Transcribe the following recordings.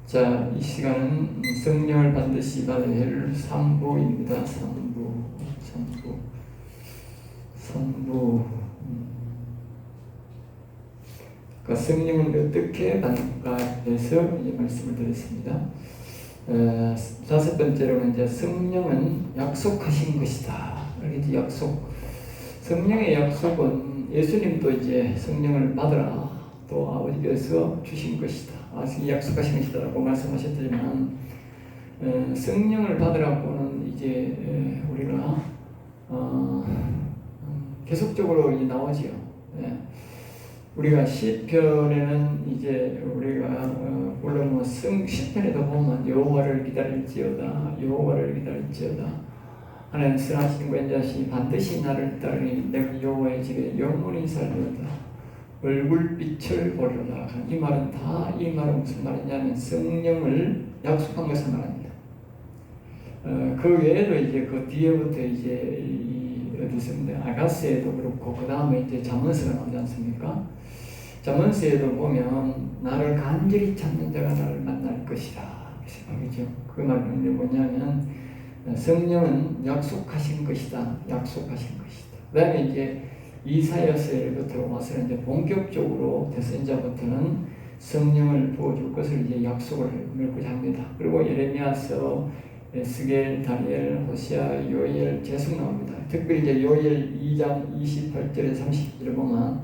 자, 이 시간은 성령을 반드시 받아야 할 3부입니다. 3부. 그러니까 성령을 어떻게 받는가에 대해서 이제 말씀을 드렸습니다. 다섯 번째로는 이제 성령은 약속하신 것이다. 이렇게 약속. 성령의 약속은 예수님도 이제 성령을 받으라. 또 아버지께서 주신 것이다. 약속하신 것이다라고 말씀하셨지만 성령을 받으라고는 이제 우리가 계속적으로 나오지요. 우리가 시편에는 이제 우리가 물론 뭐 시편에도 보면 여호와를 기다릴지어다 하나님 선하신 권자시 반드시 나를 따르니 내가 여호와의 집에 영원히 살리로다. 얼굴빛을 보리로다. 이 말은 이 말은 무슨 말이냐면 성령을 약속한 것을 말합니다. 그 외에도 이제 그 뒤에부터 이제 어디서인데 아가스에도 그렇고 그 다음에 이제 잠언서가 나오지 않습니까? 잠언서에도 보면 나를 간절히 찾는 자가 나를 만날 것이다. 그죠? 그 말은 뭐냐면 성령은 약속하신 것이다. 그 다음에 이제 이사야서부터 와서 이제 본격적으로 대선자부터는 성령을 부어줄 것을 이제 약속을 맺고자 합니다. 그리고 예레미야서, 에스겔, 다니엘, 호시아, 요엘 계속 나옵니다. 특별히 이제 요엘 2장 28절에 30절을 보면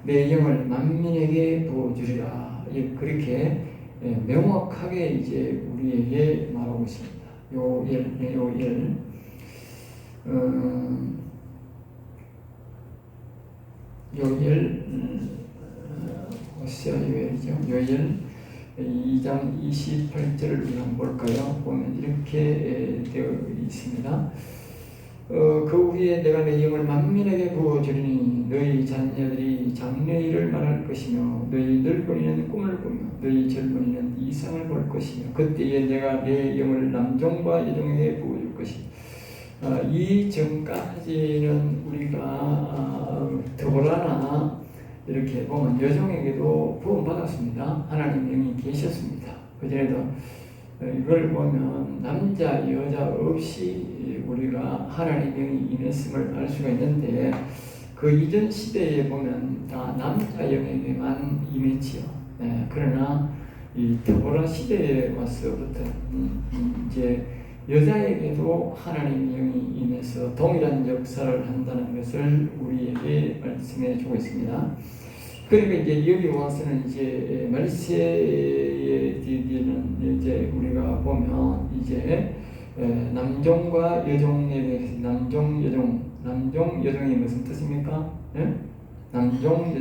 내 영을 만민에게 부어주리라. 그렇게 명확하게 이제 우리에게 말하고 있습니다. 요엘 호시아 요엘이죠. 요엘 2장 28절을 우리가 한번 볼까요? 보면 이렇게 되어 있습니다. 그 후에 내가 내 영을 만민에게 부어주리니 너희 자녀들이 장래일을 말할 것이며 너희 늙은이는 꿈을 꾸며 너희 젊은이는 이상을 볼 것이며 그때에 내가 내 영을 남종과 여종에게 부어줄 것이며 이 전까지는 우리가 더불어나 이렇게 보면 여종에게도 부음받았습니다. 하나님 영이 계셨습니다. 그전에도 이걸 보면 남자 여자 없이 우리가 하나님 영이 임했음을 알 수가 있는데 그 이전 시대에 보면 다 남자 영에게만 임했지요. 그러나 이 더불어 시대에 와서부터 이제 여자에게도 하나님 영이 임해서 동일한 역사를 한다는 것을 우리에게 말씀해 주고 있습니다. 그러니까 이제 여기 와서는 이제 말세에 뒤에는 이제 우리가 보면 이제 남종과 여종에 대해서 남종 여종이 무슨 뜻입니까? 남종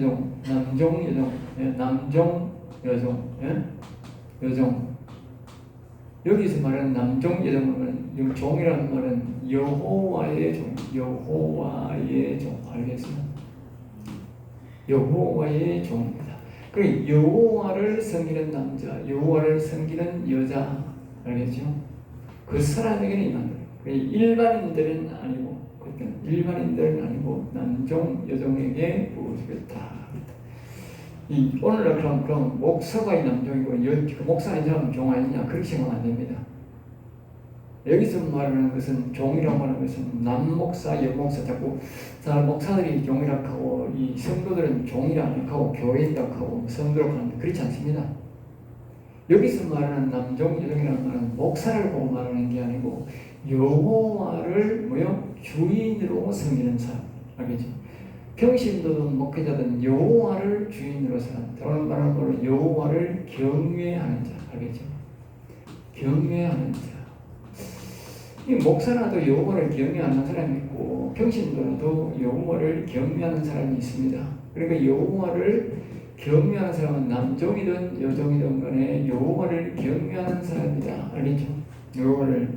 여종. 여기서 말하는 남종 여종은 종이라는 말은 여호와의 종 알겠어요? 여호와의 종입니다. 그 여호와를 섬기는 남자, 여호와를 섬기는 여자, 알겠죠? 그 사람에게는 이만 일반인들은 아니고 남종 여종에게 부어주겠다. 오늘날 그럼 목사가 이 남종이고 목사가 이 사람은 종 아니냐 그렇게 생각하면 안 됩니다. 여기서 말하는 것은 종이라고 하는 것은 남목사, 여목사 자꾸 목사들이 종이라고 하고 이 성도들은 종이라고 하고 교회라고 하고 성도라고 하는데 그렇지 않습니다. 여기서 말하는 남종, 여종이라는 말은 목사를 보고 말하는 게 아니고 여호와를 주인으로 섬기는 사람 알겠죠? 평신도든 목회자든 여호와를 주인으로 삼는 다른 말로 여호와를 경외하는 자 알겠죠? 경외하는 자. 이 목사라도 여호와를 경외하는 사람이 있고 평신도라도 여호와를 경외하는 사람이 있습니다. 그러니까 여호와를 경외하는 사람은 남종이든 여종이든 간에 여호와를 경외하는 사람이다. 알겠죠? 여호와를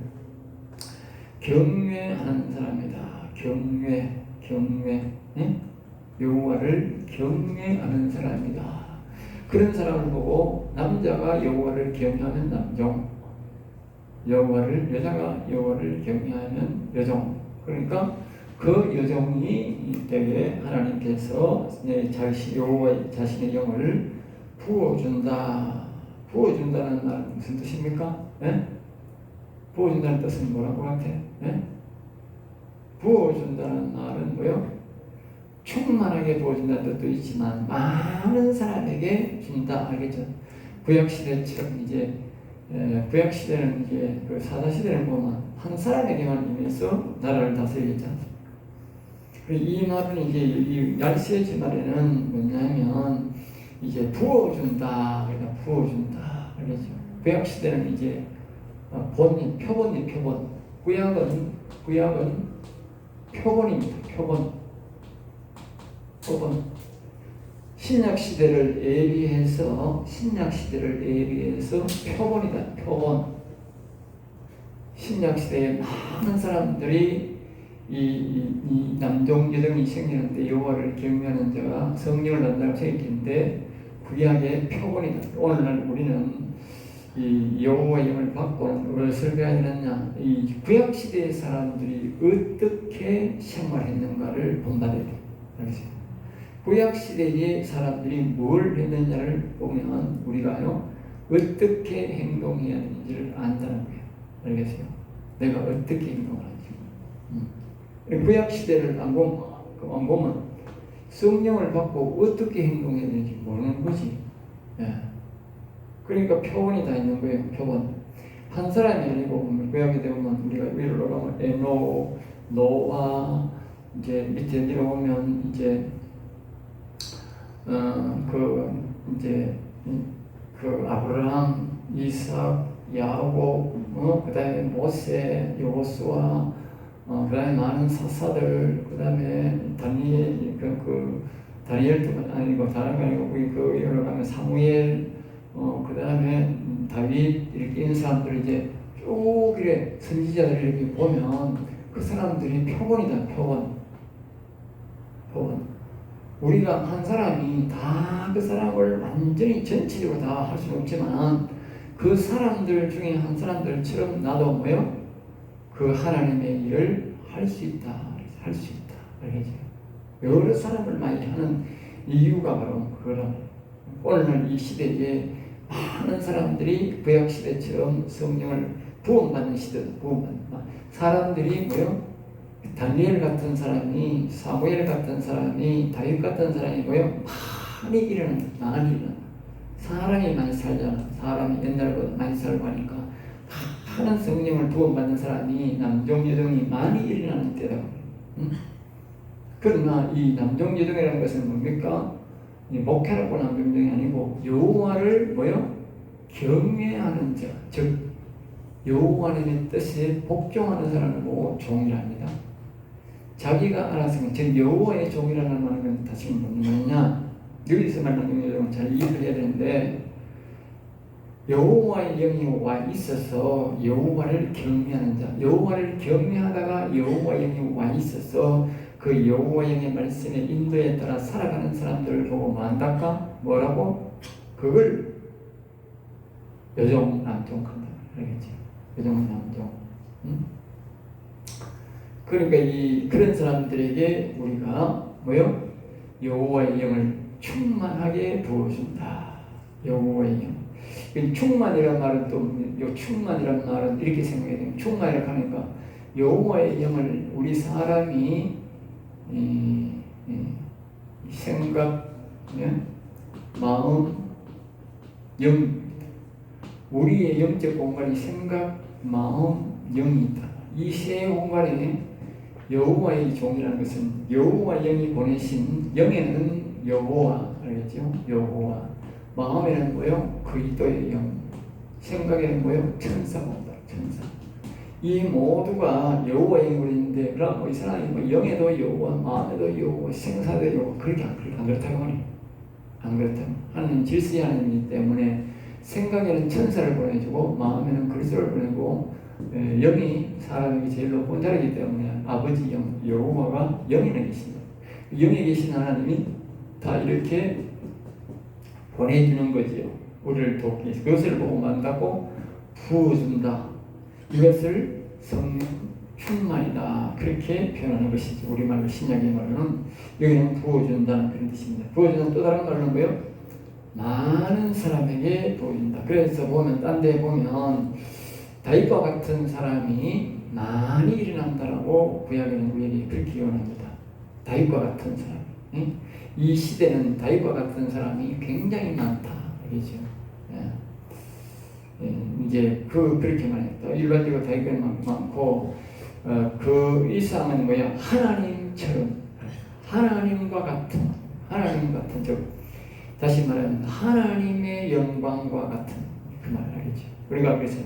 경외하는 사람이다. 경외. 여호와를 경외하는 사람이다. 그런 사람을 보고 남자가 여호와를 경외하면 남종, 여자가 여호와를 경외하면 여종. 그러니까 그 여종이 이때에 하나님께서 여호와 자신의 영을 부어준다. 부어준다는 말은 무슨 뜻입니까? 예? 부어준다는 뜻은 뭐라고 같아? 예? 부어준다는 말은 뭐요? 충만하게 부어준다는 뜻도 있지만 많은 사람에게 준다. 알겠죠? 구약시대처럼 이제 구약시대는 이제 그 사사시대를 보면 한 사람에게만 임해서 나라를 다스리지 않습니다. 이 말은 이제 이 얄세지 말에는 뭐냐면 이제 부어준다. 그러니까 부어준다. 그러죠. 구약시대는 이제 본인, 표본이 표본. 구약은 표본입니다. 표본. 신약시대를 예비해서 표본이다. 표본. 신약시대에 많은 사람들이 이 남종 여종이 생기는데 여호와를 경외하는 자가 성령을 받는다고 생각했는데 구약의 표본이다. 오늘날 우리는 이 여호와의 영을 받고 무엇을 배워야 되느냐? 이 구약 시대의 사람들이 어떻게 생활했는가를 본받아야 돼. 알겠어요? 구약 시대의 사람들이 뭘 했느냐를 보면 우리가요 어떻게 행동해야 되는지를 안다는 거예요. 알겠어요? 내가 어떻게 행동을 하지? 구약 시대를 안 보면 성령을 받고 어떻게 행동해야 되는지 모르는 거지. 예. 그러니까 표본이 다 있는 거예요. 표본. 한 사람이 아니고 구약에 되면 우리가 위로 가면 에노, 노아, 이제 밑에 내려오면 이제 그 아브라함, 이삭, 야곱, 그다음에 모세, 여호수아, 그다음에 많은 사사들, 그다음에 다니엘, 다니엘도 아니고 다른 거 아니고 그 여러 가면 사무엘, 그다음에 다윗 이렇게 있는 사람들 이제 쭉 이래 선지자들 이렇게 보면 그 사람들이 표본이다. 표본. 우리가 한 사람이 다 그 사람을 완전히 전체적으로 다 할 수는 없지만 그 사람들 중에 한 사람들처럼 나도 뭐요? 그 하나님의 일을 할 수 있다. 알겠죠? 여러 사람을 많이 하는 이유가 바로 그거라. 오늘날 이 시대에 많은 사람들이 구약 시대처럼 성령을 부음받는 시대다. 사람들이 뭐요? 다니엘 같은 사람이, 사무엘 같은 사람이, 다윗 같은 사람이 뭐요? 많이 일어난다. 사람이 많이 살잖아. 사람이 옛날보다 많이 살고 하니까 많은 성령을 부음받는 사람이 남종 여종이 많이 일어나는 때다. 그러나 이 남종 여종이라는 것은 뭡니까? 목회라고 남종 여종이 아니고 여호와를 뭐요? 경외하는 자, 즉 여호와의 뜻에 복종하는 사람을 보고 종이랍니다. 자기가 알아서 즉 여호와의 종이라는 말은 다시 뭐냐? 여기서 말하는 여종은 잘 이해를 해야 되는데 여호와의 영이 와 있어서 여호와를 경외하는 자, 여호와를 경외하다가 여호와의 영이 와 있어서 그 여호와의 영의 말씀의 인도에 따라 살아가는 사람들을 보고 만다까 뭐라고? 그걸 여종 남종한다. 알겠지? 여종 남종. 그러니까 그런 사람들에게 우리가 뭐요? 여호와의 영을 충만하게 부어준다. 여호와의 영. 충만이라는 말은 또 충만이라는 말은 이렇게 생각해야 돼요. 충만이라고 하니까 여호와의 영을 우리 사람이 생각, 마음, 영, 우리의 영적 공간이 생각, 마음, 영이 있다. 이 세 공간에 여호와의 종이라는 것은 여호와 영이 보내신 영에는 여호와, 알겠죠? 여호와. 마음에는 뭐요? 그리스도의 영. 생각에는 뭐요? 천사가 온다. 천사. 이 모두가 여호와의 영으로 있는데 그럼 이 사람이 영에도 여호와, 마음에도 여호와, 생사도 여호와. 그렇게 안 그렇다고 하네. 안 그렇다고. 하나님 질서의 하나님이기 때문에 생각에는 천사를 보내주고 마음에는 그리스도를 보내고 영이 사람에게 제일 높은 자리이기 때문에 아버지 영, 여호와가 영에 계십니다. 영에 계신 하나님이 다 이렇게 보내주는 거지요. 우리를 돕기 위해서. 그것을 보고 만다고 부어준다. 이것을 성령 충만이다. 그렇게 표현하는 것이죠. 우리말로 신약의 말로는 여기는 부어준다는 그런 뜻입니다. 부어준다는 또 다른 말로는 뭐예요? 많은 사람에게 보인다. 그래서 보면 딴 데 보면 다윗과 같은 사람이 많이 일어난다라고 구약에는 우리에게 그렇게 예언합니다. 다윗과 같은 사람. 이 시대는 다윗과 같은 사람이 굉장히 많다. 그렇죠. 이제 그렇게 말했다. 일반적으로 다윗이 많고 그 이상은 뭐야? 하나님처럼 하나님과 같은 즉 다시 말하면 하나님의 영광과 같은 그 말을 하겠죠.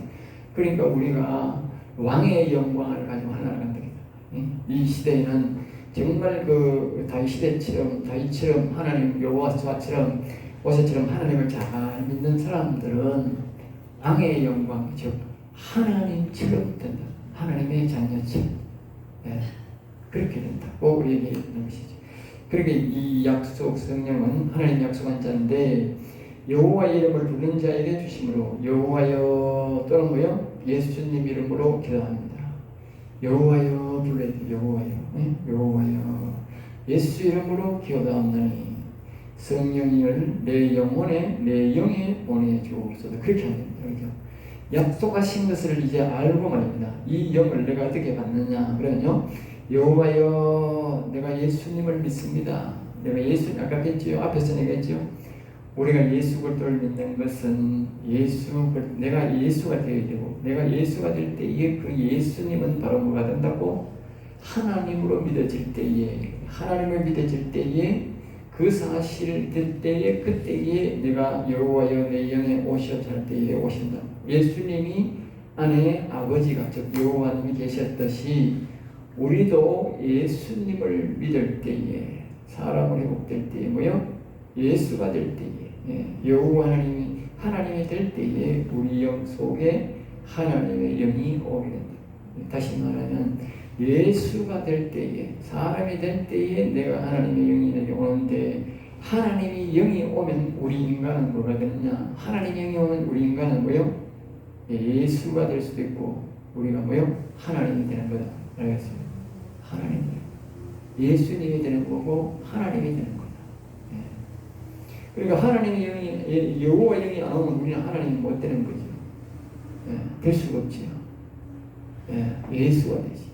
그러니까 우리가 왕의 영광을 가지고 하나를 간답니다. 이 시대에는 정말 그 다윗처럼 하나님 여호와처럼 모세처럼 하나님을 잘 믿는 사람들은 왕의 영광 즉 하나님처럼 된다. 하나님의 자녀처럼 그렇게 된다고 우리에게 있는 것이죠. 그러니까 이 약속 성령은 하나님 약속한 자인데 여호와의 이름을 부르는 자에게 주심으로 여호와여 또는 뭐요? 예수님 이름으로 기도합니다. 여호와여 불러야 돼. 여호와여 예수 이름으로 기도하오나니 성령을 내 영혼에 내 영에 보내주옵소서. 그렇게 합니다. 그렇죠? 약속하신 것을 이제 알고 말입니다. 이 영을 내가 어떻게 받느냐 그러면요, 여호와여 내가 예수님을 믿습니다. 내가 아까 했지요. 앞에서 내가 했지요. 우리가 예수 그리스도를 믿는 것은 내가 예수가 되어야 되고, 내가 예수가 될 때에 그 예수님은 바로 뭐가 된다고? 하나님으로 믿어질 때에, 하나님을 믿어질 때에 그 사실을 들 때에 그때에 내가 여호와여 내 영에 오시옵소서 할 때에 오신다. 예수님이 안에 아버지가 즉 여호와님이 계셨듯이 우리도 예수님을 믿을 때에 사람으로 회복될 때에 뭐요? 예수가 될 때에 여호와 하나님이 될 때에 우리 영 속에 하나님의 영이 오게 된다. 다시 말하면 예수가 될 때에 사람이 될 때에 내가 하나님의 영이 내게 오는데 하나님의 영이 오면 우리 인간은 뭐가 되느냐? 하나님의 영이 오면 우리 인간은 뭐요? 예수가 될 수도 있고 우리가 뭐요? 하나님이 되는 거다. 알겠습니다. 하나님 예수님이 되는 거고 하나님이 되는 거다. 그러니까 하나님의 영이 여호와 영이 안 오면 우리는 하나님이 못 되는 거죠. 될 수가 없지요. 예수가 되지.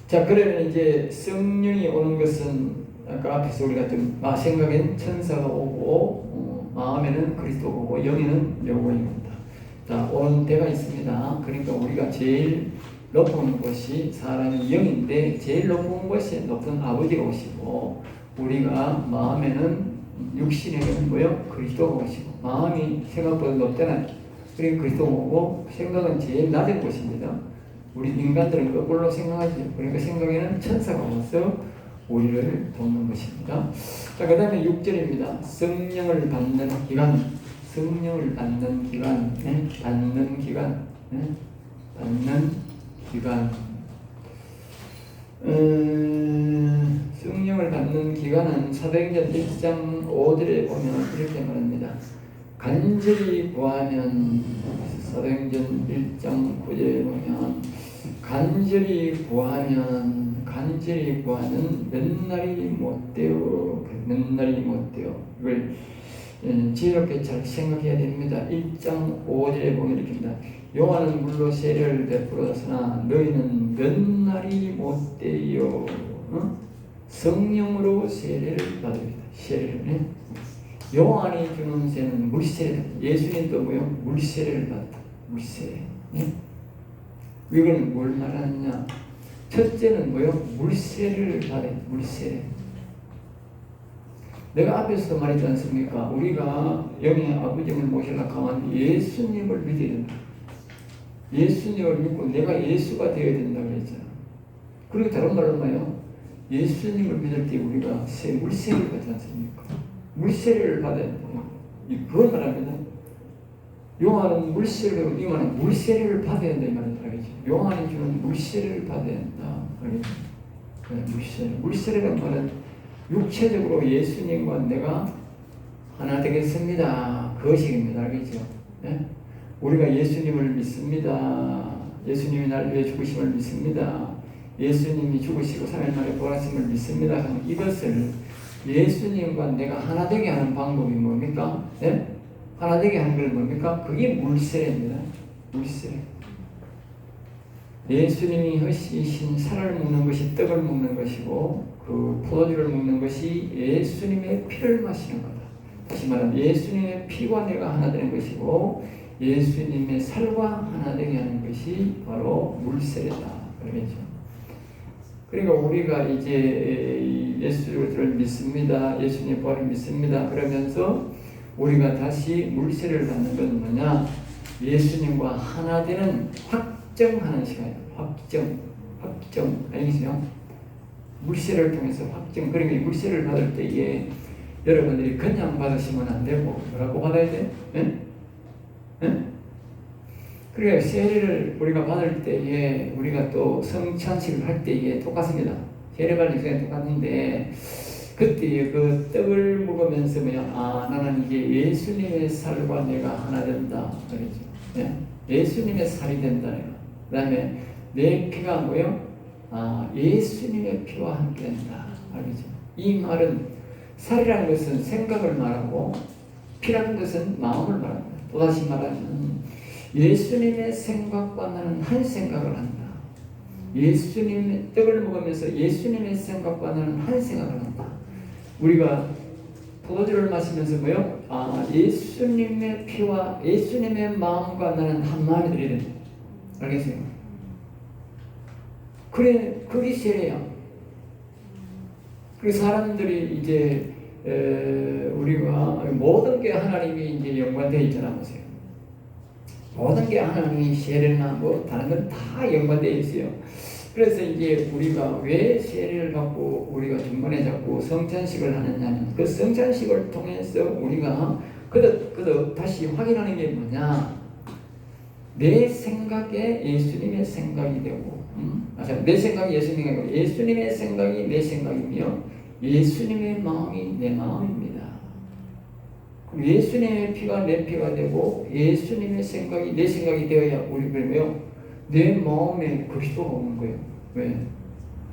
자, 그러면 이제 성령이 오는 것은 아까 앞에서 우리가 좀 생각엔 천사가 오고 마음에는 그리스도가 오고 영에는 여호와가 온다. 자, 오는 때가 있습니다. 그러니까 우리가 제일 높은 곳이 사람의 영인데 제일 높은 곳이 높은 아버지가 오시고 우리가 마음에는 육신에는 뭐요? 그리스도가 오시고 마음이 생각보다 높잖아요. 그러니까 그리스도가 오고 생각은 제일 낮은 곳입니다. 우리 인간들은 거꾸로 생각하죠. 그러니까 생각에는 천사가 와서 우리를 돕는 것입니다. 자, 그 다음에 6절입니다. 성령을 받는 기간. 성령을 받는 기간. 받는 기간. 성령을 받는 기간은 사도행전 1장 5절에 보면 이렇게 말합니다. 간절히 구하면 사도행전 1장 9절에 보면 간절히 구하면 몇 날이 못 되어. 이걸 지혜롭게 잘 생각해야 됩니다. 1장 5절에 보면 이렇게입니다. 요한은 물로 세례를 베풀었으나 너희는 몇 날이 못 되어 성령으로 세례를 받으리다. 세례를 요한이 주는 세는 물세례. 예수님도 뭐요? 물세례를 받았다. 물세례. 이건 뭘 말하느냐? 첫째는 뭐요? 물세례를 받아야 돼. 물세례. 내가 앞에서도 말했지 않습니까? 우리가 영의 아버지를 모시려고 하면 예수님을 믿어야 된다. 예수님을 믿고 내가 예수가 되어야 된다고 했잖아. 그리고 다른 말로 뭐예요? 예수님을 믿을 때 우리가 물세례를 받지 않습니까? 물세례를 받아야 된다. 그걸 말하면 요한은 물세례를, 이거는 물세례를 받아야 된다 이 말을 하겠지. 요한이 주는 물세례를 받아야 된다. 물세례란 말은 육체적으로 예수님과 내가 하나 되겠습니다. 그것입니다. 알겠죠? 우리가 예수님을 믿습니다. 예수님이 날 위해 죽으심을 믿습니다. 예수님이 죽으시고 3일 만에 부활하심을 믿습니다. 이것을 예수님과 내가 하나 되게 하는 방법이 뭡니까? 네? 하나 되게 하는 건 뭡니까? 그게 물세례입니다. 물세례. 예수님이 허시신 살을 먹는 것이 떡을 먹는 것이고 그 포도주를 먹는 것이 예수님의 피를 마시는 거다. 다시 말하면 예수님의 피와 내가 하나 되는 것이고 예수님의 살과 하나 되게 하는 것이 바로 물세례다. 그러겠죠. 그러니까 우리가 이제 예수를 믿습니다. 예수님의 부활을 믿습니다. 그러면서 우리가 다시 물세례를 받는 건 뭐냐? 예수님과 하나 되는 확정하는 시간이에요. 확정. 알겠어요? 물세례를 통해서 확정. 그러니까 물세례를 받을 때에 여러분들이 그냥 받으시면 안 되고 뭐라고 받아야 돼? 네? 네? 그래 세례를 우리가 받을 때에 우리가 또 성찬식을 할 때에 똑같습니다. 세례 받을 시간이 똑같은데 그때 그 떡을 먹으면서 나는 이제 예수님의 살과 내가 하나 된다. 그러죠. 네? 예수님의 살이 된다. 그 다음에 내 피가 뭐요? 예수님의 피와 함께 된다. 알겠죠? 이 말은 살이라는 것은 생각을 말하고 피라는 것은 마음을 말합니다. 또다시 말하면 예수님의 생각과 나는 한 생각을 한다. 예수님의 떡을 먹으면서 예수님의 생각과 나는 한 생각을 한다. 우리가 포도주를 마시면서 뭐요? 예수님의 피와 예수님의 마음과 나는 한 마음이 되어야 된다. 알겠어요? 그래, 그게 세례야. 그 사람들이 이제 우리가 모든 게 하나님이 이제 연관되어 있잖아 보세요. 모든 게 하나님이 세례나 뭐 다른 건 다 연관되어 있어요. 그래서 이제 우리가 왜 세례를 받고 우리가 중간에 자꾸 성찬식을 하느냐면 그 성찬식을 통해서 우리가 그도 다시 확인하는 게 뭐냐? 내 생각에 예수님의 생각이 되고, 내 생각이 예수님이 아니고 예수님의 생각이 내 생각이며 예수님의 마음이 내 마음입니다. 예수님의 피가 내 피가 되고 예수님의 생각이 내 생각이 되어야 우리 그러면 내 마음에 그리스도가 오는 거예요. 왜?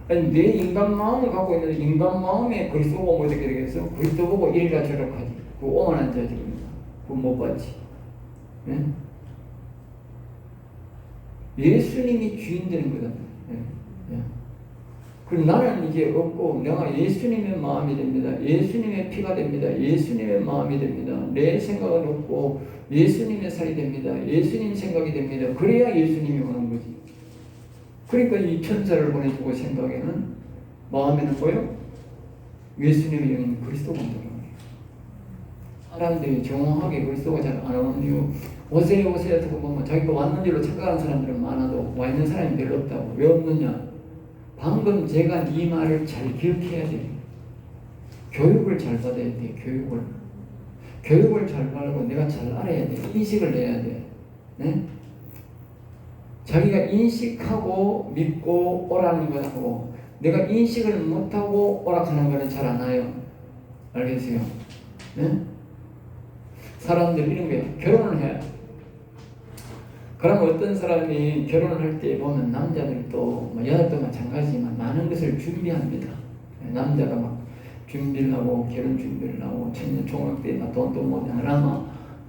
아니 내 인간 마음을 갖고 있는데 인간 마음에 그리스도가 오면 어떻게 되겠어? 그리스도 보고 이리라 저리라 하지. 그거 오만한 자들입니다. 그거 못 받지. 네? 예수님이 주인 되는 거다. 네. 그럼 나는 이제 없고 내가 예수님의 마음이 됩니다. 예수님의 피가 됩니다. 예수님의 마음이 됩니다. 내 생각은 없고 예수님의 살이 됩니다. 예수님 생각이 됩니다. 그래야 예수님이 오는 거지. 그러니까 이 천사를 보내주고 생각에는 마음에는 뭐요? 예수님의 영인 그리스도가 온다는 거예요. 사람들이 정확하게 그리스도가 잘 안 오는 이유 오세요 하고 보면 자기가 왔는 줄로 착각하는 사람들은 많아도 와 있는 사람이 별로 없다고. 왜 없느냐? 방금 제가 네 말을 잘 기억해야 돼. 교육을 잘 받아야 돼. 교육을 잘 받고 내가 잘 알아야 돼. 인식을 내야 돼. 네? 자기가 인식하고 믿고 오라는 거하고 내가 인식을 못하고 오락하는 거는 잘 안 와요. 알겠어요? 네? 사람들 이런 거예요. 결혼을 해. 그럼 어떤 사람이 결혼을 할 때 보면 남자들도 여자도 마찬가지지만 많은 것을 준비합니다. 남자가 막 준비를 하고 결혼 준비를 하고 청년 총각 때 돈도 못 하나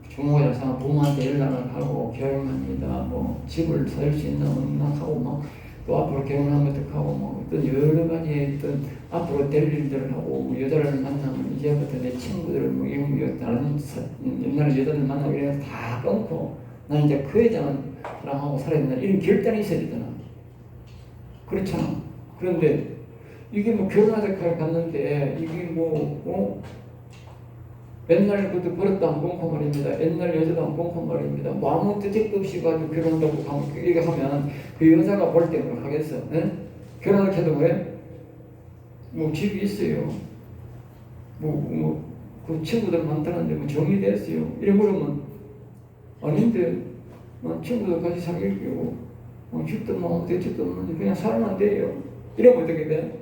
중고를 사서 부모한테 연락을 하고 결혼합니다. 뭐 집을 살 수 있나 없나 하고 막 또 앞으로 결혼하면 어떡하고 뭐 어떤 여러 가지 어떤 앞으로 될 일들을 하고 뭐 여자를 만나면 이제부터 내 친구들을 뭐 이런 다른 옛날에 여자들 만나고 이래서 다 끊고 나는 이제 그 여자만 사랑하고 살아야 된다. 이런 결단이 있어야 되잖아. 그렇잖아. 그런데 이게 뭐 결혼하자까지 갔는데 이게 옛날 그것도 버릇도 안 끊고 말입니다. 옛날 여자도 안 끊고 말입니다. 뭐 아무 뜻도 없이 가지고 결혼한다고 이렇게 하면 그 여자가 볼 때는 하겠어. 네? 결혼을 해도 왜? 뭐 집이 있어요. 그 친구들 많다는데 뭐 정리됐어요. 이래 물으면 아닌데 친구들 같이 사귈게요. 집도 뭐 대책도 없는데 그냥 살면 돼요. 이러면 어떻게 돼?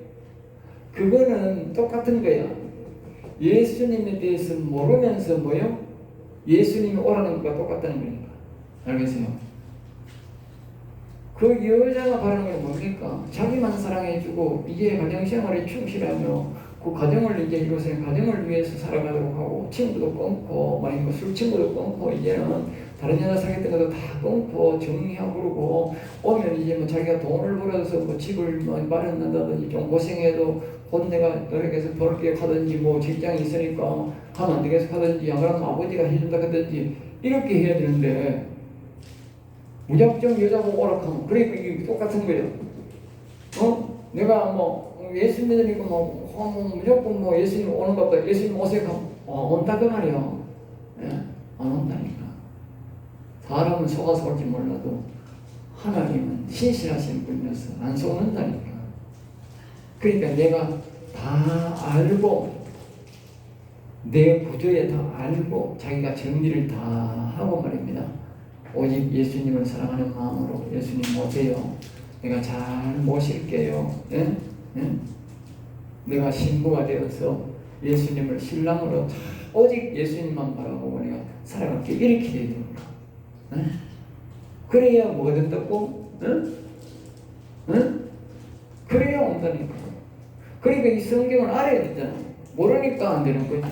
그거는 똑같은 거야. 예수님에 대해서 모르면서 뭐요? 예수님이 오라는 것과 똑같다는 거니까. 알겠어요? 그 여자가 바라는 건 뭡니까? 자기만 사랑해주고 이제 가정생활에 충실하며 그 가정을 이제 이것은 가정을 위해서 살아가도록 하고 친구도 끊고 만약 술 친구도 끊고 이제는 다른 여자 사귀었던 것도 다 끊고 정리하고 그러고 오면 이제 뭐 자기가 돈을 벌어서 뭐 집을 뭐 마련한다든지 좀 고생해도 곧 내가 노력해서 벌게 하든지 뭐 직장이 있으니까 하면 안 되겠어 하든지 안 그러면 아버지가 해준다 하든지 이렇게 해야 되는데 무작정 여자고 오락하면 그러니까 이게 똑같은 거예요. 내가 뭐 예수 믿으니까 뭐 무조건 뭐 예수님 오는 것보다 예수님 오세요 하면 온다 그 말이야. 예? 안 온다니까. 사람은 속아서 올지 몰라도 하나님은 신실하신 분이어서 안 속는다니까. 그러니까 내가 다 알고 내 구조에 다 알고 자기가 정리를 다 하고 말입니다. 오직 예수님을 사랑하는 마음으로 예수님 오세요. 내가 잘 모실게요. 예? 예? 내가 신부가 되어서 예수님을 신랑으로 오직 예수님만 바라보고 내가 살아갈게 이렇게 해야 됩니다. 예? 그래야 뭐든 듣고 예? 예? 그래야 온다니까. 그러니까 이 성경을 알아야 되잖아. 모르니까 안 되는 거지.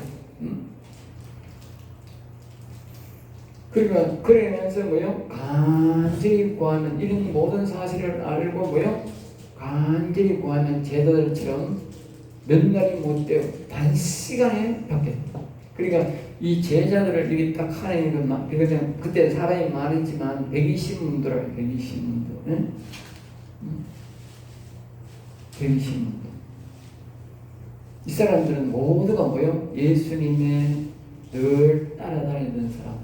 그러니까 그러면서 뭐요? 간절히 구하면 이런 모든 사실을 알고 뭐요? 간절히 구하면 제자들처럼 몇 날이 못 되어 단시간에 바뀌었다. 그러니까 이 제자들을 이렇게 딱 하는 것만 그러면 그때 사람이 많았지만 120문도라고 120문도. 응? 120문도. 이 사람들은 모두가 뭐요? 예수님의 늘 따라다니던 사람.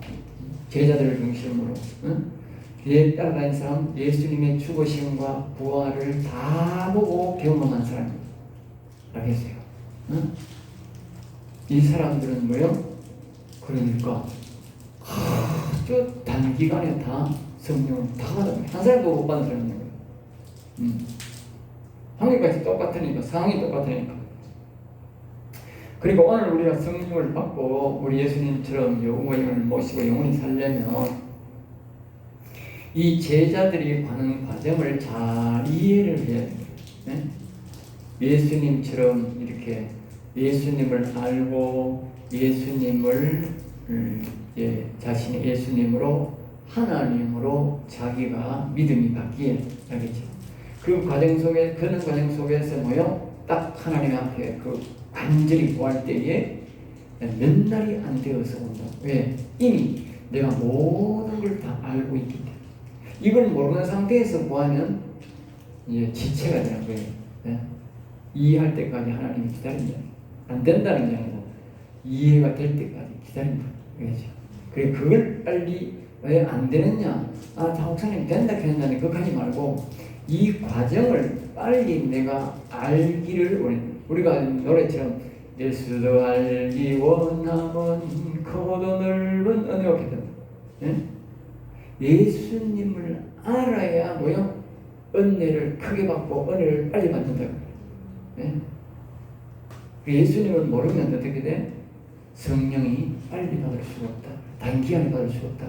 제자들을 중심으로 따라다니는 사람, 예수님의 죽으심과 부활을 다 보고 경험한 사람입니다. 알겠어요? 이 사람들은 뭐요? 그러니까 아주 단기간에 다 성령을 다 받은 한 사람도 못 받은 사람인 거예요. 한국까지 똑같으니까 상황이 똑같으니까. 그리고 오늘 우리가 성령을 받고 우리 예수님처럼 영원을 모시고 영원히 살려면 이 제자들이 가는 과정을 잘 이해를 해야 돼요. 네? 예수님처럼 이렇게 예수님을 알고 예수님을 자신이 예수님으로 하나님으로 자기가 믿음이 바뀌어야 되겠죠. 그 과정 속에 그런 과정 속에서 뭐요? 딱 하나님 앞에 간절히 구할 때에 몇 날이 안 되어서 온다. 왜? 이미 내가 모든 걸 다 알고 있기 때문에. 이걸 모르는 상태에서 구하면 이제 지체가 되는 거예요. 네? 이해할 때까지 하나님이 기다린다. 안 된다는 게 아니라 이해가 될 때까지 기다린다. 그렇죠? 그래 그걸 빨리 왜 안 되느냐? 목사님 된다 된다는 그거 하지 말고 이 과정을 빨리 내가 알기를 원해요. 우리가 노래처럼 예수도 알기 원하면 크고도 넓은 은혜가 된다. 예? 예수님을 알아야 뭐요? 은혜를 크게 받고 은혜를 빨리 받는다고. 예? 예수님을 모르면 어떻게 돼? 성령이 빨리 받을 수가 없다. 단기간에 받을 수가 없다.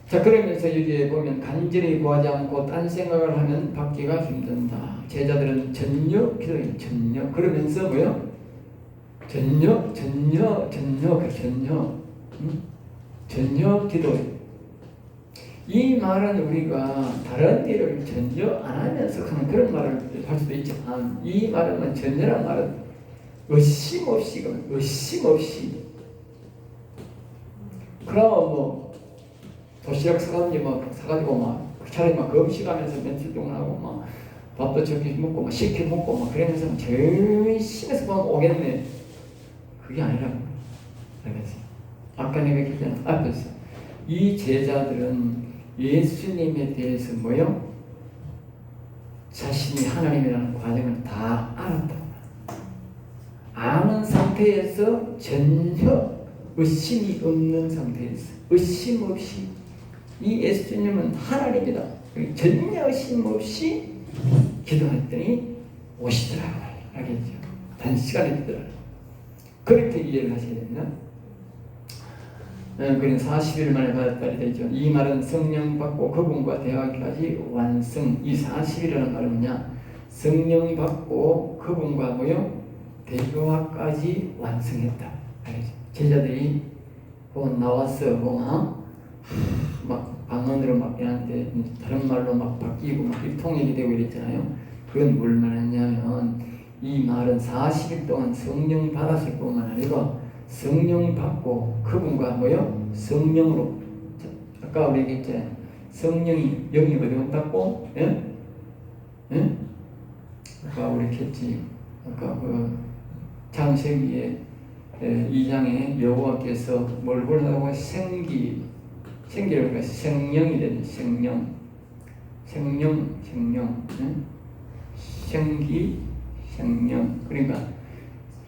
자, 그러면서 여기에 보면 간절히 구하지 않고 딴 생각을 하면 받기가 힘든다. 제자들은 전혀 기도해요. 전혀. 그러면서 뭐요? 전혀 기도해요. 이 말은 우리가 다른 일을 전혀 안 하면서 하는 그런 말을 할 수도 있지만 이 말은 전혀란 말은 의심 없이 그럼 뭐 도시락 사가지고 막 차라리 막 금식하면서 며칠 동안 하고 막 밥도 저렇게 먹고 막 시켜 먹고 막 그러면서 제일 심해서 보면 오겠네. 그게 아니라고. 알겠어요? 아까 내가 얘기했잖아. 앞에서 이 제자들은 예수님에 대해서 뭐요? 자신이 하나님이라는 과정을 다 알았다. 아는 상태에서 전혀 의심이 없는 상태에서 의심 없이 이 예수님은 하나님이다. 전혀 의심 없이 기도했더니 오시더라고요. 알겠죠? 단시간에 기도를. 그렇게 이해를 하셔야 됩니다. 그는 40일 만에 받았다리 되죠. 이 말은 성령 받고 그분과 대화하기까지 완성. 이 40일이라는 말은 뭐냐? 성령 받고 그분과 뭐요? 대교화까지 완성했다. 알겠죠? 제자들이 나와서 막 방언으로 막 이런데 다른 말로 막 바뀌고 막 통역이 되고 이랬잖아요. 그건 뭘 말하냐면 이 말은 40일 동안 성령 받았을 뿐만 아니고 성령 받고 그분과 뭐요? 성령으로 아까 우리 얘기했잖아요. 성령이 영이 어디 온다고? 예? 예? 아까 우리 했지. 아까 그 창세기에 2장에 여호와께서 뭘 보려고 생기라고 해서 생령이 되는 생령. 응? 생령. 그러니까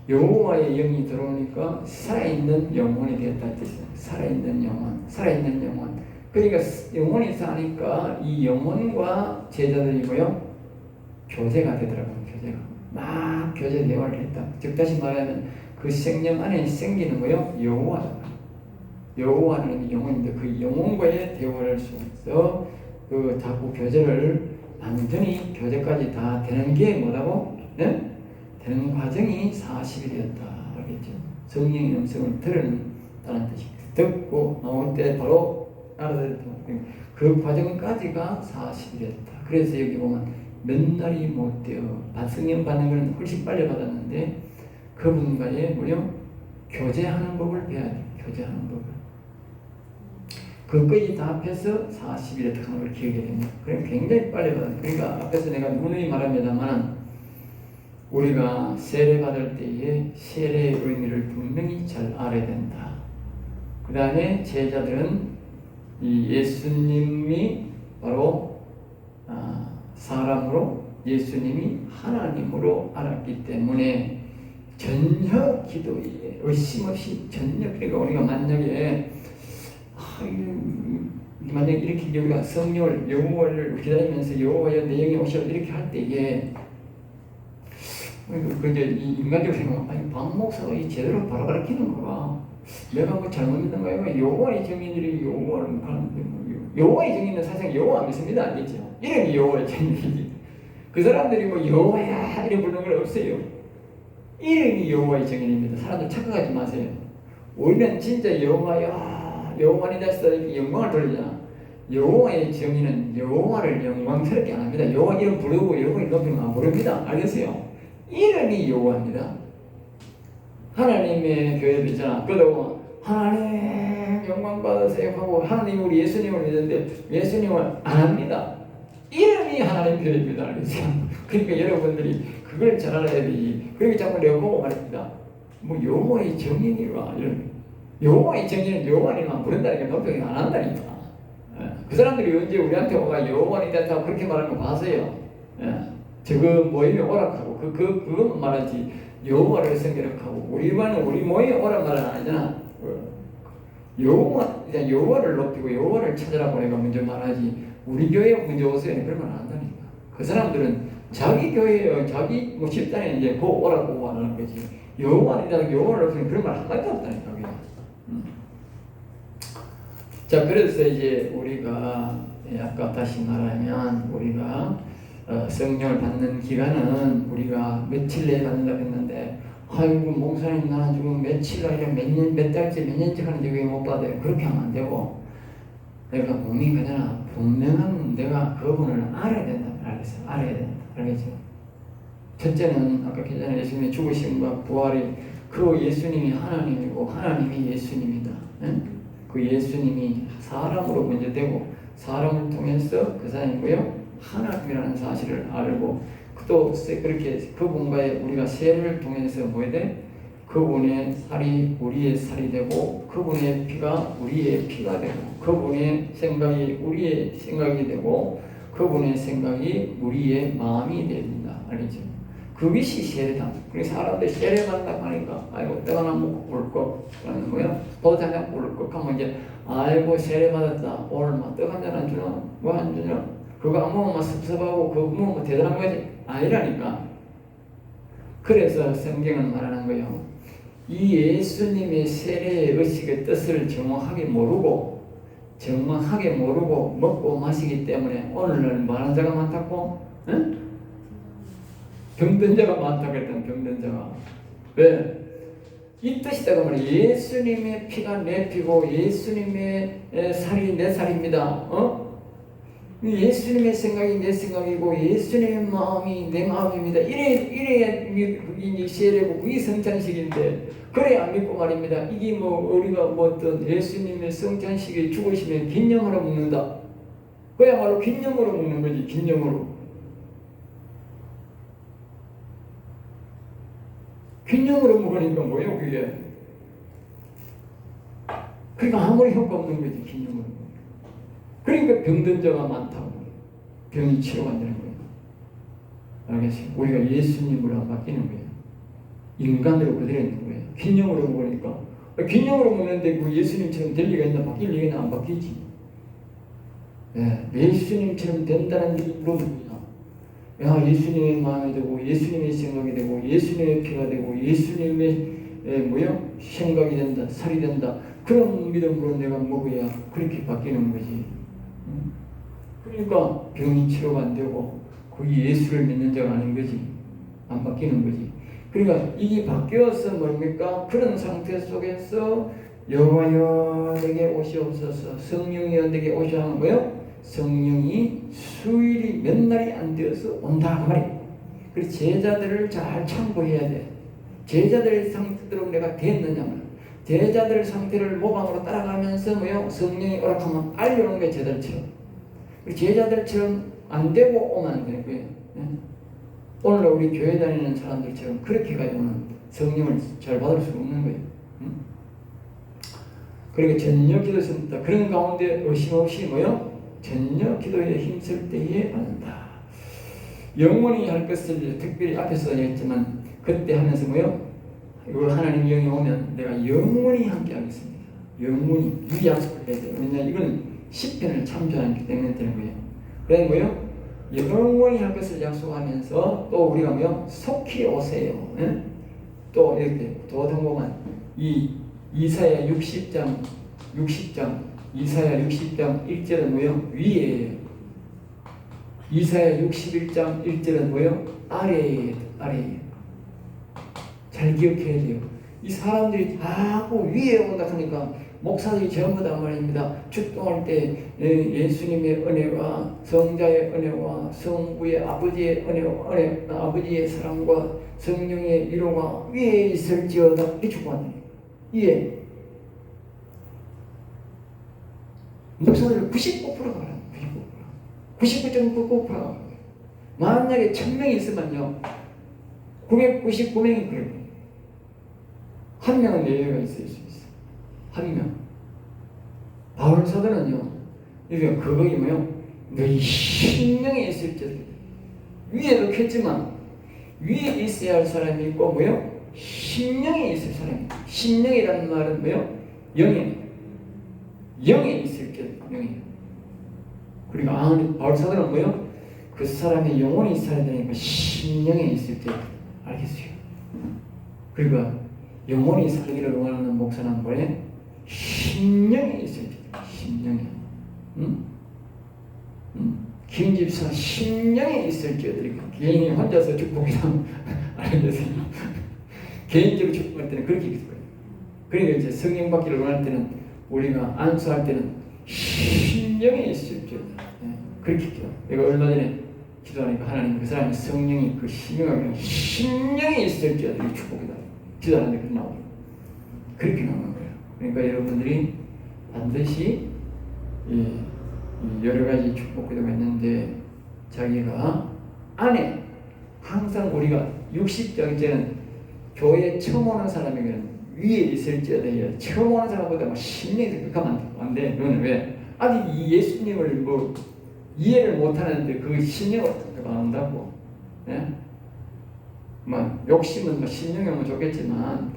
여호와의 영이 들어오니까 살아있는 영혼이 되었다 뜻이에요. 살아있는 영혼. 그러니까 영혼이 사니까 이 영혼과 제자들이 뭐요? 교제가 되더라고요. 막 교제 대화를 했다. 즉 다시 말하면 그 생명 안에 생기는 거요? 여호와는 영혼인데 그 영혼과의 대화를 할 수 있어. 그 자꾸 교제를 완전히 교제까지 다 되는 게 뭐라고? 네? 되는 과정이 40일이었다. 알겠죠? 성령의 음성을 들었다는 뜻이 듣고 나올 때 바로 알아듣다. 그 과정까지가 40일이었다. 그래서 여기 보면 몇 날이 못 되어 성령 받는 것은 훨씬 빨리 받았는데 그분과의 무려 교제하는 법을 배워야 돼. 교제하는 법을. 그것까지 다 합해서 40일에 하는 걸 기억해야 됩니다. 그럼 굉장히 빨리 받아요. 그러니까 앞에서 내가 누누이 말합니다만 우리가 세례 받을 때에 세례의 의미를 분명히 잘 알아야 된다. 그 다음에 제자들은 이 예수님이 바로 사람으로 예수님이 하나님으로 알았기 때문에 전혀 기도에 의심 없이 전혀 그러니까 우리가 만약에 이렇게 우리가 성령을 여호와를 기다리면서 여호와여 내 영이 오셔 이렇게 할 때에 그 이제 인간적으로 생각하면 박 목사가 제대로 바로 가르치는 거가 내가 뭐 잘못 믿는 거야. 여호와의 정인들이 여호와를 하는데 여호와의 정인은 사실 여호와 안 믿습니다. 알겠죠? 이름이 여호와의 정인이지. 그 사람들이 뭐 여호와야 이래 부르는 건 없어요. 이름이 여호와의 정인입니다. 사람들 착각하지 마세요. 우리는 진짜 여호와야 여호와니 다시다 이렇게 영광을 돌리잖아. 여호와의 정인은 여호와를 영광스럽게 안 합니다. 여호와 이름 부르고 여호와 높이는 안 부릅니다. 알겠어요? 이름이 여호와입니다. 하나님의 교회도 있잖아. 그러다 하나님 영광 받으세요 하고 하나님 우리 예수님을 믿는데 예수님을 안 합니다. 이름이 하나님 교회입니다. 알겠어요? 그러니까 여러분들이 그걸 잘 알아야 되지. 그러니까 자꾸 내가 보고 말입니다. 뭐 여호와의 정인이라 이런 여호와의 정인은 여호와님만 부른다니까 높이 안 한다니까. 그 사람들이 언제 우리한테 오가 여호와니 됐다고 그렇게 말하는 거 봤어요. 저거 모임에 오락하고 그것만 말하지 여호와를 생각하고 우리만은 우리 모임에 오락 말은 아니잖아. 여호와를 높이고 여호와를 찾으라고 내가 먼저 말하지 우리 교회에 먼저 오세요 그런 말 안 한다니까. 그 사람들은 자기 교회에 자기 뭐 집단에 이제 그 오라고 하는 거지 여호와는 여호와를 없으면 그런 말 한마디도 없다니까. 자 그래서 이제 우리가 아까 다시 말하면 우리가 성령을 받는 기간은 우리가 며칠 내에 받는다고 했는데 아이고 목사님 나는 지금 며칠 아니라 몇 달째 몇 년째 하는데 왜 못 받아요? 그렇게 하면 안 되고 내가 몸이 그냥 분명한 내가 그분을 알아야 된다. 알겠어요? 알아야 된다. 알겠죠? 첫째는 아까 전에 예수님의 죽으심과 부활이 그 예수님이 하나님이고 하나님이 예수님이다. 응? 그 예수님이 사람으로 먼저 되고 사람을 통해서 그 사람이 뭐요? 하나님이라는 사실을 알고 또 그렇게 그분과의 우리가 세례를 통해서 뭐에 돼? 그분의 살이 우리의 살이 되고 그분의 피가 우리의 피가 되고 그분의 생각이 우리의 생각이 되고 그분의 생각이 우리의 마음이 됩니다. 알겠죠? 그것이 세례다. 그래서 사람들이 세례 받는다고 하니까 아이고 떡 하나 먹고 꿀꺽 하는 거야. 밥 하나 꿀꺽 하면 이제 아이고 세례 받았다. 오늘 막 떡 한 잔 안 주나? 뭐 안 주나? 그거 안 먹으면 섭섭하고 그거 먹으면 대단한 거지? 아니라니까. 그래서 성경은 말하는 거예요. 이 예수님의 세례의 의식의 뜻을 정확하게 모르고 먹고 마시기 때문에 오늘날 많은 자가 많다고? 응? 병든 자가 많다고 했던 병든 자가. 왜? 이 뜻이다가 말이야. 예수님의 피가 내 피고 예수님의 살이 내 살입니다. 예수님의 생각이 내 생각이고 예수님의 마음이 내 마음입니다. 이래야 이제 세례고 그게 성찬식인데 그래야 안 믿고 말입니다. 이게 뭐 우리가 뭐 어떤 예수님의 성찬식에 죽으시면 긴념으로 먹는다. 그야말로 긴념으로 먹는 거지. 긴념으로. 긴념으로 먹으니까 뭐예요 그게? 그러니까 아무리 효과 없는 거지. 긴념으로. 그러니까 병든 자가 많다고. 병이 치료가 안 되는 거예요. 알겠어요? 우리가 예수님으로 안 바뀌는 거예요. 인간으로 그대로 있는 거예요. 긴형으로 먹으니까. 긴형으로 먹는데 그 예수님처럼 될 리가 있나? 바뀔 리가 있나? 안 바뀌지. 네, 예수님처럼 된다는 이유로 뭐냐? 예수님의 마음이 되고 예수님의 생각이 되고 예수님의 피가 되고 예수님의 생각이 된다. 살이 된다. 그런 믿음으로 내가 먹어야 그렇게 바뀌는 거지. 그러니까 병이 치료가 안 되고 거기 예수를 믿는 자가 아닌 거지. 안 바뀌는 거지. 그러니까 이게 바뀌어서 뭡니까? 그런 상태 속에서 여호와여 내게 오시옵소서 성령이여 내게 오시옵소서 하는 거예요. 성령이 수일이 몇 날이 안 되어서 온다 그 말이에요. 그래서 제자들을 잘 참고해야 돼. 제자들의 상태대로 내가 됐느냐면 제자들 상태를 모방으로 따라가면서 성령이 오락하면 알려오는 게 제자들처럼. 제자들처럼 안 되고 오면 안 되는 거예요. 오늘 우리 교회 다니는 사람들처럼 그렇게 가지고는 성령을 잘 받을 수 없는 거예요. 그러니까 전혀 기도 쓴다. 그런 가운데 의심 없이 전혀 기도에 힘쓸 때에 받는다. 영원히 할 것을 특별히 앞에서 얘기했지만 그때 하면서 이거 하나님 영이 오면 내가 영원히 함께 하겠습니다. 영원히 이 약속을 해야 돼요. 왜냐하면 이건 시편을 참조하기 때문에 되는 거예요. 그래서 영원히 할 것을 약속하면서 또 우리가 속히 오세요. 예? 또 이렇게 도등보면 이 이사야 60장 이사야 60장 1절은 위에예요. 이사야 61장 1절은 아래예요. 잘 기억해야 돼요. 이 사람들이 자꾸 위에 온다 하니까 목사들이 전부 다 말입니다. 축동할 때 예수님의 은혜와 성자의 은혜와 성부의 아버지의 은혜와 아버지의 사랑과 성령의 위로가 위에 있을지어다 이렇게 축복하는 위에 목사들 99%가 말합니다. 99.99%가 말합니다. 만약에 1000명이 있으면요 999명이 그래요. 한 명은 예외가 있을 수 있어. 한 명. 바울 사도는요, 이게 그거이 너희 신명에 있을지어다. 위에도 켰지만 위에 있어야 할 사람이 있고 신명에 있을 사람이. 신명이라는 말은 영에 있을지어다. 영에. 그리고 바울 사도는 그 사람의 영혼이 있어야 되니까 신명에 있을지어다. 알겠어요. 그리고 영혼이 살기를 원하는 목사는 신령에 있어야 돼. 신령에. 김집사 신령에 있을지어다. 개인이 혼자서 축복이랑 알겠어요. 개인적으로 축복할 때는 그렇게 있을 거예요. 그러니까 이제 성령 받기를 원할 때는 우리가 안수할 때는 신령에 있을지어다. 그렇게 기도. 내가 얼마 전에 기도하니까 하나님 그 사람의 성령이 그 신령에 있을지어다. 축복이다. 기도하는데 그렇게 나오죠. 그렇게 나오는 거예요. 그러니까 여러분들이 반드시 여러 가지 축복 기도가 있는데 자기가 안에 항상 우리가 60장째는 교회에 처음 오는 사람에게는 위에 있을지어다. 처음 오는 사람보다 신령이 극하면 안 돼. 그거는 왜? 아직 이 예수님을 이해를 못하는데 그 신령을 어떻게 받는다고? 예? 욕심은 신령이면 좋겠지만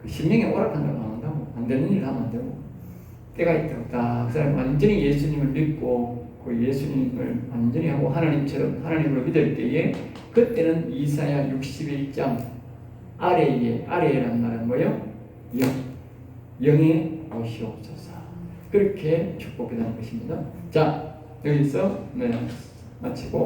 그 신령에 오락한다고 안 한다고. 안 되는 일을 하면 안 되고 때가 있다. 그 사람이 완전히 예수님을 믿고 그 예수님을 완전히 하고 하나님으로 믿을 때에 그때는 이사야 61장 아래라는 말은 영에 오시옵소서. 그렇게 축복해달라는 것입니다. 자, 여기서 마치고